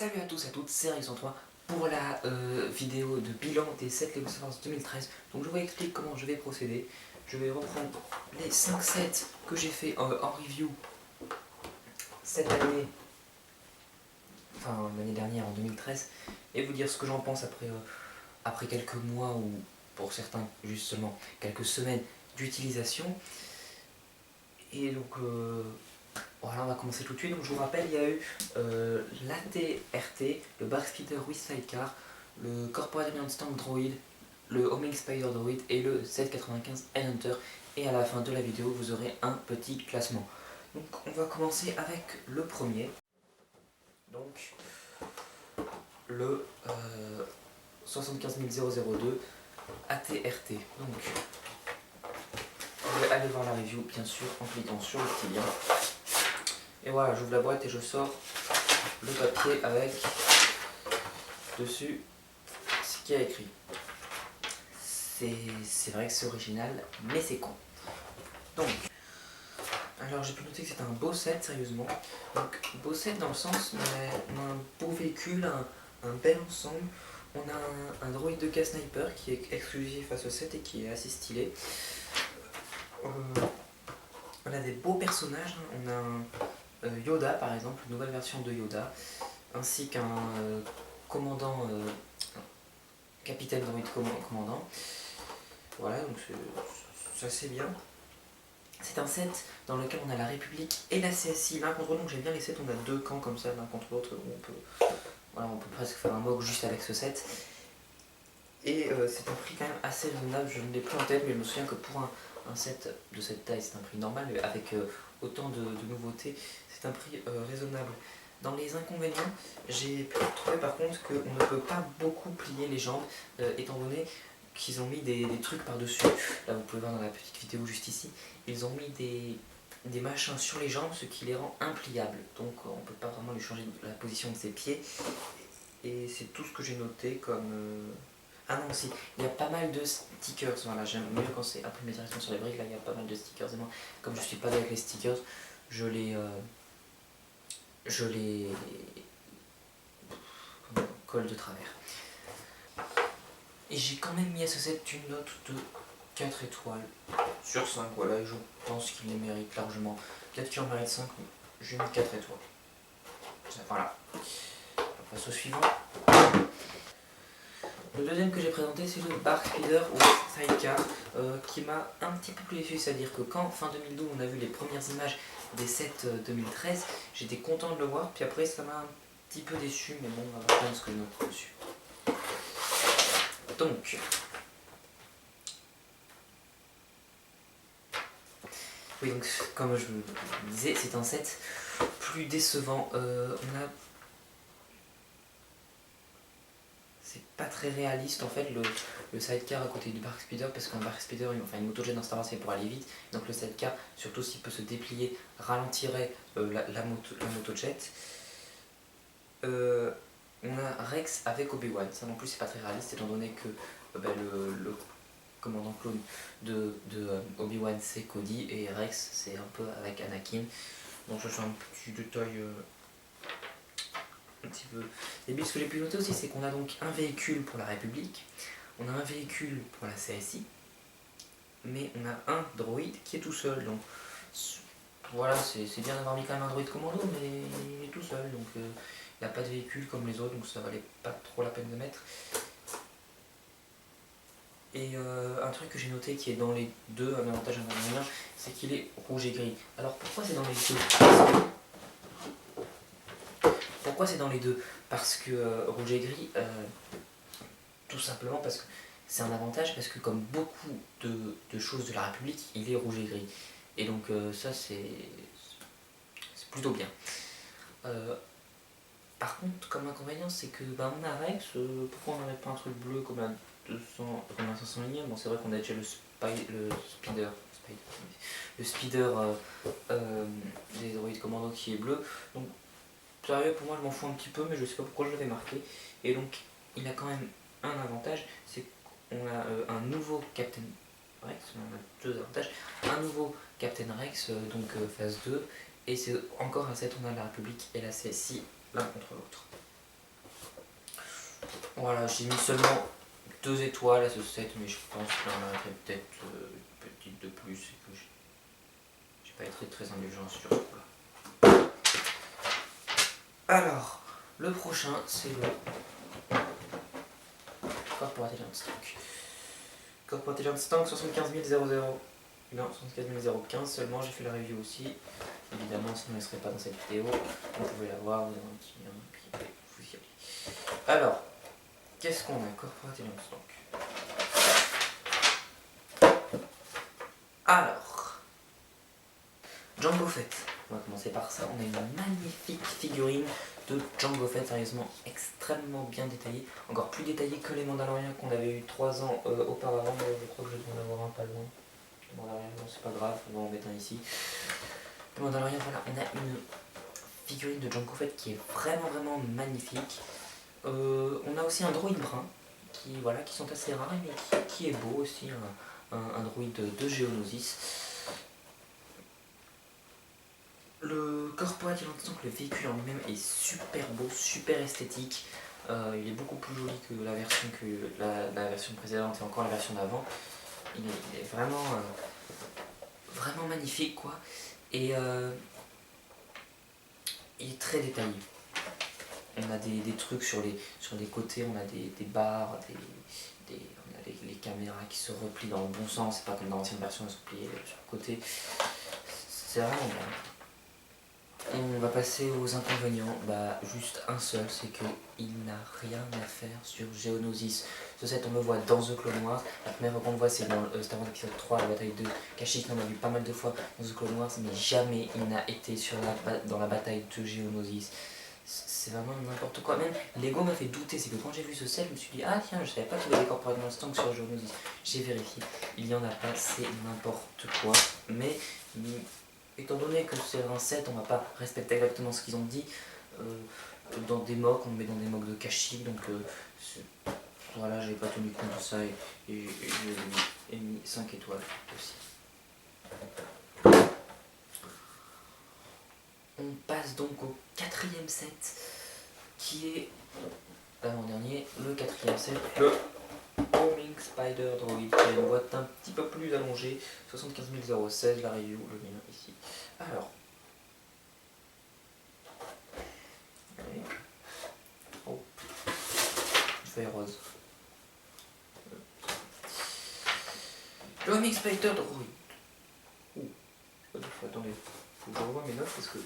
Salut à tous et à toutes, c'est Rex103 pour la vidéo de bilan des 7 Lego Star Wars 2013. Donc je vous explique comment je vais procéder. Je vais reprendre les 5 sets que j'ai fait en review cette année, enfin l'année dernière en 2013, et vous dire ce que j'en pense après quelques mois ou pour certains justement quelques semaines d'utilisation. Et donc voilà, on va commencer tout de suite. Donc je vous rappelle, il y a eu l'AT-RT, le Bark Speeder with Sidecar, le Corporate Stand Droid, le Homing Spider Droid et le 795 Hunter. Et à la fin de la vidéo, vous aurez un petit classement. Donc on va commencer avec le premier. Donc le 75002 AT-RT. Donc vous pouvez aller voir la review bien sûr en cliquant sur le petit lien. Et voilà, j'ouvre la boîte et je sors le papier avec dessus ce qu'il y a écrit. C'est vrai que c'est original, mais c'est con. Donc, alors j'ai pu noter que c'est un beau set, sérieusement. Donc, beau set dans le sens, on a un beau véhicule, un bel ensemble. On a un droïde de casse sniper qui est exclusif à ce set et qui est assez stylé. On a des beaux personnages, on a un Yoda par exemple, une nouvelle version de Yoda, ainsi qu'un commandant, capitaine droïde commandant. Voilà, donc c'est assez bien. C'est un set dans lequel on a la République et la CSI l'un contre l'autre, donc j'aime bien les sets, on a deux camps comme ça l'un contre l'autre, on peut presque faire un mock juste avec ce set. Et c'est un prix quand même assez raisonnable, je ne l'ai plus en tête, mais je me souviens que pour un set de cette taille c'est un prix normal, mais avec autant de nouveautés, c'est un prix raisonnable. Dans les inconvénients, j'ai pu trouver par contre qu'on ne peut pas beaucoup plier les jambes, étant donné qu'ils ont mis des trucs par-dessus. Là vous pouvez voir dans la petite vidéo juste ici, ils ont mis des machins sur les jambes, ce qui les rend impliables. Donc on ne peut pas vraiment lui changer la position de ses pieds. Et c'est tout ce que j'ai noté comme... Ah non, si, il y a pas mal de stickers, voilà, j'aime mieux quand c'est imprimé directement sur les briques, là il y a pas mal de stickers, et moi, comme je suis pas avec les stickers, je les colle de travers. Et j'ai quand même mis à ce set une note de 4 étoiles sur 5, voilà, et je pense qu'il les mérite largement. Peut-être qu'il en mérite 5, mais j'ai mis 4 étoiles. Voilà. On passe au suivant. Le deuxième que j'ai présenté, c'est le Bark Speeder ou Sidecar, qui m'a un petit peu plus déçu, c'est-à-dire que quand, fin 2012, on a vu les premières images des sets 2013, j'étais content de le voir, puis après ça m'a un petit peu déçu, mais bon, on va voir quand même ce que je note dessus. Donc, oui, donc comme je vous le disais, c'est un set plus décevant. C'est pas très réaliste en fait le sidecar à côté du Bark Speeder, parce qu'un Bark Speeder, enfin une motojet dans Star Wars c'est pour aller vite, donc le sidecar, surtout s'il peut se déplier, ralentirait la motojet. On a Rex avec Obi-Wan, ça non plus c'est pas très réaliste étant donné que le commandant clone de Obi-Wan c'est Cody et Rex c'est un peu avec Anakin, donc ça c'est un petit détail un petit peu. Et bien ce que j'ai pu noter aussi c'est qu'on a donc un véhicule pour la République, on a un véhicule pour la CSI, mais on a un droïde qui est tout seul, donc voilà, c'est bien d'avoir mis quand même un droïde commando, mais il est tout seul, donc il n'y a pas de véhicule comme les autres, donc ça valait pas trop la peine de mettre. Et un truc que j'ai noté qui est dans les deux, un avantage et un inconvénient, c'est qu'il est rouge et gris. Alors pourquoi c'est dans les deux? Pourquoi c'est dans les deux? Parce que rouge et gris, tout simplement parce que c'est un avantage, parce que comme beaucoup de choses de la République, il est rouge et gris. Et donc ça c'est plutôt bien. Par contre, comme inconvénient, c'est que on a Rex, pourquoi on n'aurait pas un truc bleu comme à 200, comme à 500 lignes? Bon, c'est vrai qu'on a déjà le speeder des droïdes commando qui est bleu. Donc, sérieux, pour moi, je m'en fous un petit peu, mais je sais pas pourquoi je l'avais marqué. Et donc, il a quand même un avantage, c'est qu'on a un nouveau Captain Rex, on a deux avantages. Un nouveau Captain Rex, donc phase 2, et c'est encore un set, on a la République et la CSI l'un contre l'autre. Voilà, j'ai mis seulement 2 étoiles à ce set, mais je pense qu'il en aurait peut-être une petite de plus et que j'ai pas été très indulgent sur ce coup-là. Alors, le prochain, c'est le Corporate Agent Stank. Corporate Agent Stank 75 000. Non, 75 015 seulement, j'ai fait la review aussi. Évidemment, sinon elle ne serait pas dans cette vidéo. Vous pouvez la voir, vous avez un petit lien, puis vous y allez. Alors, qu'est-ce qu'on a Corporate Agent Stank. Alors, Jango Fett. On va commencer par ça. On a une magnifique figurine de Jango Fett, sérieusement extrêmement bien détaillée. Encore plus détaillée que les Mandaloriens qu'on avait eu 3 ans auparavant. Je crois que je dois en avoir un pas loin. Les Mandaloriens, non, c'est pas grave, on va en mettre un ici. Les Mandaloriens, voilà, on a une figurine de Jango Fett qui est vraiment magnifique. On a aussi un droïde brun qui sont assez rares mais qui est beau aussi, un droïde de Geonosis. Le Corporate Agent Stank, le véhicule en lui-même est super beau, super esthétique. Il est beaucoup plus joli que la version précédente et encore la version d'avant. Il est vraiment magnifique quoi. Et il est très détaillé. On a des trucs sur les côtés, on a des barres, on a les caméras qui se replient dans le bon sens, c'est pas comme dans l'ancienne version, elles sont pliées sur le côté. C'est vraiment bien. On va passer aux inconvénients. Juste un seul, c'est qu'il n'a rien à faire sur Geonosis. Ce set, on le voit dans The Clone Wars. La première fois qu'on le voit, c'est dans Star Wars épisode 3, la bataille de Kashyyyk. On l'a vu pas mal de fois dans The Clone Wars, mais jamais il n'a été dans la bataille de Geonosis. C'est vraiment n'importe quoi. Même Lego m'a fait douter. C'est que quand j'ai vu ce set, je me suis dit, ah tiens, je savais pas qu'il y avait des Corporate Agent Stank sur Geonosis. J'ai vérifié, il y en a pas, c'est n'importe quoi. Mais étant donné que c'est un set, on va pas respecter exactement ce qu'ils ont dit. Dans des mocks, on le met dans des mocks de Kashyyyk, donc voilà, j'ai pas tenu compte de ça et j'ai mis 5 étoiles aussi. On passe donc au 4e set qui est l'avant-dernier, le 4e set, le Homing Spider Droid, qui a une boîte un petit peu plus allongée, 75 016, la review, le mien ici. Alors, oh, une feuille rose. Le Homing Spider Droid. Attendez, faut que je revoie mes notes parce que.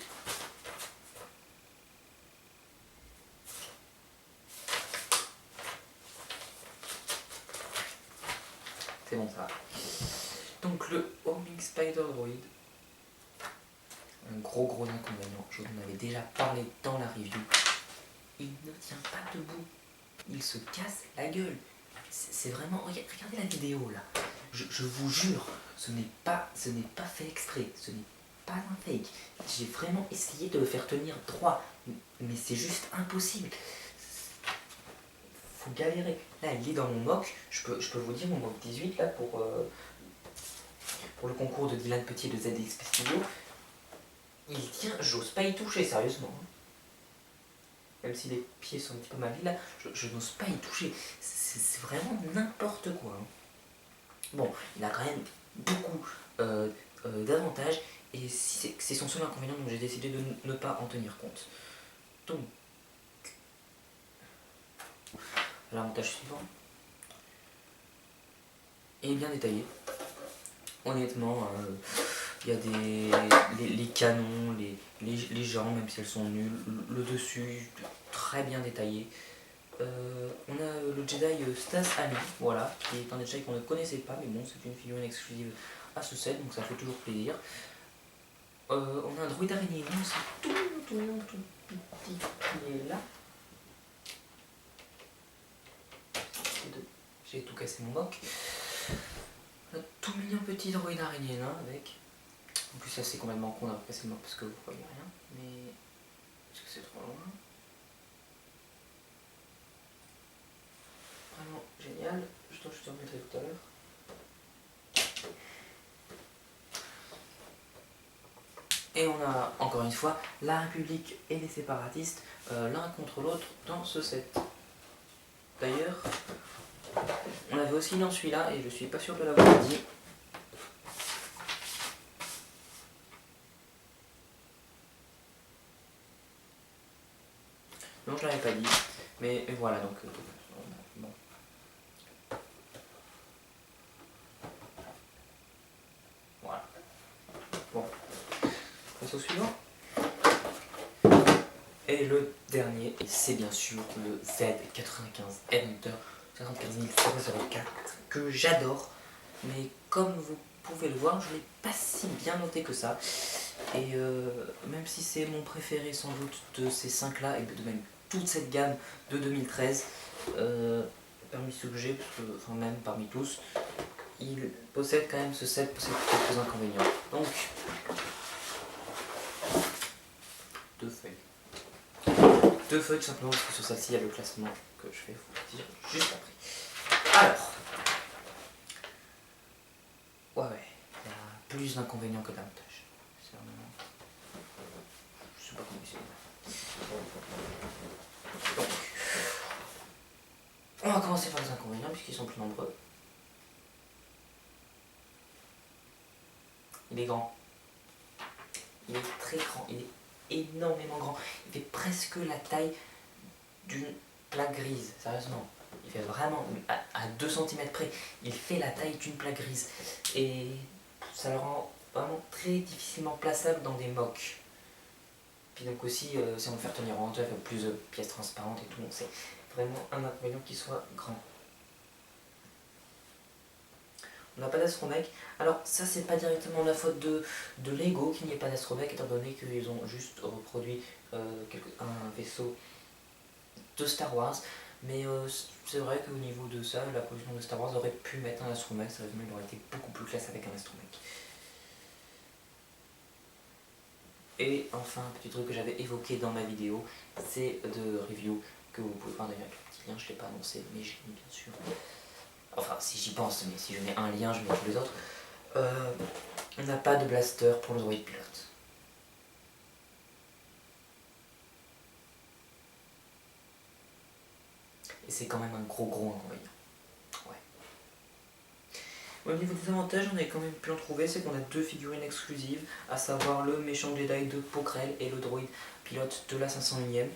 C'est bon ça. Donc le Homing Spider Droid. Un gros inconvénient. Je vous en avais déjà parlé dans la review. Il ne tient pas debout. Il se casse la gueule. C'est vraiment. Regardez la vidéo là. Je vous jure, ce n'est pas fait exprès. Ce n'est pas un fake. J'ai vraiment essayé de le faire tenir droit. Mais c'est juste impossible. Faut galérer. Là, il est dans mon mock. Je peux vous dire mon mock 18 là pour le concours de Dylan Petit et de ZXP Studio. Il tient, j'ose pas y toucher sérieusement. Même si les pieds sont un petit peu mal là, je n'ose pas y toucher. C'est vraiment n'importe quoi. Bon, il a quand même beaucoup d'avantages et c'est son seul inconvénient, donc j'ai décidé de ne pas en tenir compte. Donc, l'avantage suivant est bien détaillé. Honnêtement, il y a les canons, les jambes, même si elles sont nulles, le dessus, très bien détaillé. On a le Jedi Stas Ami, voilà, qui est un Jedi qu'on ne connaissait pas, mais bon, c'est une figurine exclusive à ce set, donc ça fait toujours plaisir. On a un droïde araignée, c'est tout petit qui est là. J'ai tout cassé mon mock. Un tout mignon petit droïde araignée là, avec. En plus, ça c'est complètement con d'avoir cassé le mock parce que vous voyez rien, mais. Est-ce que c'est trop loin? Vraiment génial, je te remettrai tout à l'heure. Et on a encore une fois la République et les séparatistes l'un contre l'autre dans ce set. D'ailleurs, on avait aussi dans celui-là et je suis pas sûr de l'avoir dit. Non, je l'avais pas dit, mais voilà, donc bon. Voilà. Bon, passe au suivant. Et le dernier, et c'est bien sûr le Z95 Headhunter 55004 que j'adore, mais comme vous pouvez le voir, je ne l'ai pas si bien noté que ça. Et même si c'est mon préféré sans doute de ces 5 là, et de même toute cette gamme de 2013, parmi ceux que j'ai, enfin même parmi tous, il possède quand même ce set, possède quelques inconvénients. Donc, 2 feuilles. 2 feuilles tout simplement parce que sur celle-ci il y a le classement que je vais vous dire juste après. Alors, ouais, il y a plus d'inconvénients que d'avantages. C'est vraiment... Je sais pas comment essayer. Donc, on va commencer par les inconvénients puisqu'ils sont plus nombreux. Il est grand. Il est très grand, il est énormément grand. Il fait presque la taille d'une plaque grise, sérieusement. Il fait vraiment, à 2 cm près, il fait la taille d'une plaque grise. Et ça le rend vraiment très difficilement plaçable dans des mocs. Puis donc aussi, si on veut faire tenir en hauteur avec plus de pièces transparentes et tout, c'est vraiment un inconvénient qui soit grand. On n'a pas d'astromech. Alors ça c'est pas directement la faute de Lego qu'il n'y ait pas d'astromech, étant donné qu'ils ont juste reproduit un vaisseau de Star Wars. Mais c'est vrai qu'au niveau de ça, la production de Star Wars aurait pu mettre un astromech, sérieusement il aurait été beaucoup plus classe avec un astromech. Et enfin, un petit truc que j'avais évoqué dans ma vidéo, c'est de review que vous pouvez voir d'ailleurs avec le petit lien, je ne l'ai pas annoncé, mais j'ai mis bien sûr. Enfin, si j'y pense, mais si je mets un lien, je mets tous les autres. On n'a pas de blaster pour le droid pilote. Et c'est quand même un gros inconvénient. Ouais. Au niveau des avantages, on a quand même pu en trouver, c'est qu'on a 2 figurines exclusives, à savoir le méchant Jedi de Pokrell et le droid pilote de la 501ème.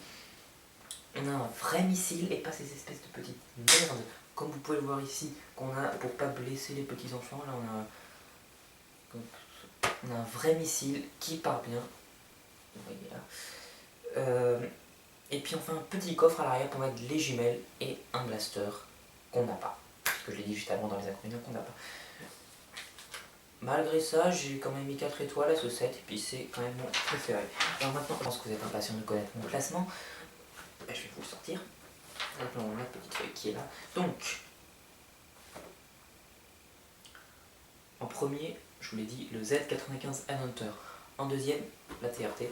On a un vrai missile et pas ces espèces de petites merdes, comme vous pouvez le voir ici, qu'on a pour pas blesser les petits enfants. Là, on a un vrai missile qui part bien. Vous voyez là. Et puis enfin un petit coffre à l'arrière pour mettre les jumelles et un blaster qu'on n'a pas. Parce que je l'ai dit juste avant dans les inconvénients qu'on n'a pas. Malgré ça, j'ai quand même mis 4 étoiles à ce set et puis c'est quand même mon préféré. Alors maintenant, je pense que vous êtes impatient de connaître mon classement. Je vais vous le sortir. Maintenant, la petite feuille qui est là. Donc, en premier, je vous l'ai dit, le Z95 Headhunter. En deuxième, la TRT.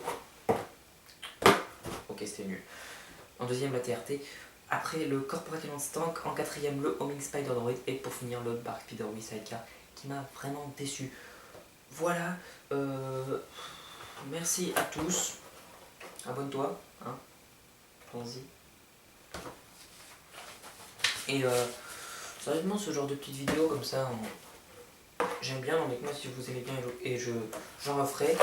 Ok, c'était nul. En deuxième, la TRT. Après, le Corporate Lance Tank. En quatrième, le Homing Spider Droid. Et pour finir, le Bark Speeder Sidecar qui m'a vraiment déçu. Voilà. Merci à tous. Abonne-toi. Hein. Pense-y. Et sérieusement, ce genre de petites vidéos comme ça, j'aime bien. Donc moi, si vous aimez bien, et j'en referai.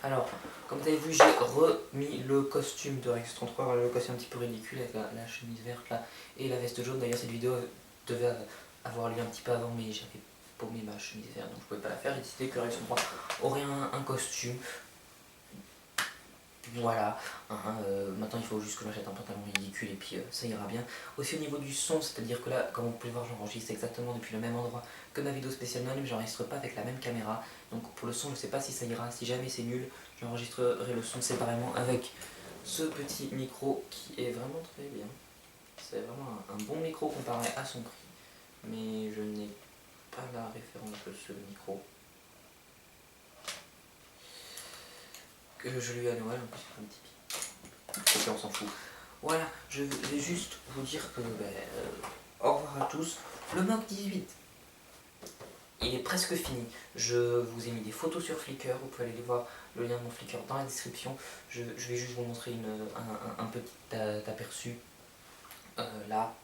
Alors, comme vous avez vu, j'ai remis le costume de Rex 33, le costume un petit peu ridicule avec la chemise verte là et la veste jaune. D'ailleurs, cette vidéo devait avoir lieu un petit peu avant, mais j'avais paumé ma chemise verte, donc je pouvais pas la faire. J'ai décidé que Rex 33 aurait un costume. Voilà, maintenant il faut juste que j'achète un pantalon ridicule et puis ça ira bien. Aussi au niveau du son, c'est-à-dire que là, comme vous pouvez voir, j'enregistre exactement depuis le même endroit que ma vidéo spéciale Noël, mais j'enregistre pas avec la même caméra. Donc pour le son, je sais pas si ça ira, si jamais c'est nul, j'enregistrerai le son séparément avec ce petit micro qui est vraiment très bien. C'est vraiment un bon micro comparé à son prix, mais je n'ai pas la référence de ce micro. Que je lui ai à Noël, en plus c'est un petit pied. Ok, on s'en fout. Voilà, je vais juste vous dire que au revoir à tous. Le Mach 18, il est presque fini. Je vous ai mis des photos sur Flickr, vous pouvez aller voir le lien de mon Flickr dans la description. Je vais juste vous montrer un petit aperçu là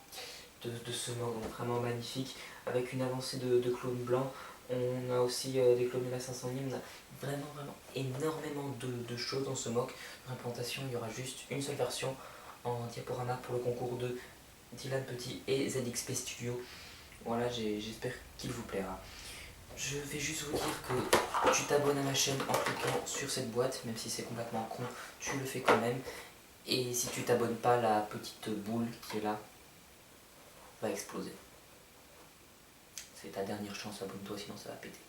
de ce MOC, donc vraiment magnifique, avec une avancée de clones blancs. On a aussi des clones de la 500 on a vraiment énormément de choses dans ce MOC. Dans l'implantation, il y aura juste une seule version en diaporama pour le concours de Dylan Petit et ZXP Studio. Voilà, j'espère qu'il vous plaira. Je vais juste vous dire que tu t'abonnes à ma chaîne en cliquant sur cette boîte, même si c'est complètement con, tu le fais quand même. Et si tu t'abonnes pas, la petite boule qui est là va exploser. C'est ta dernière chance, abonne-toi sinon ça va péter.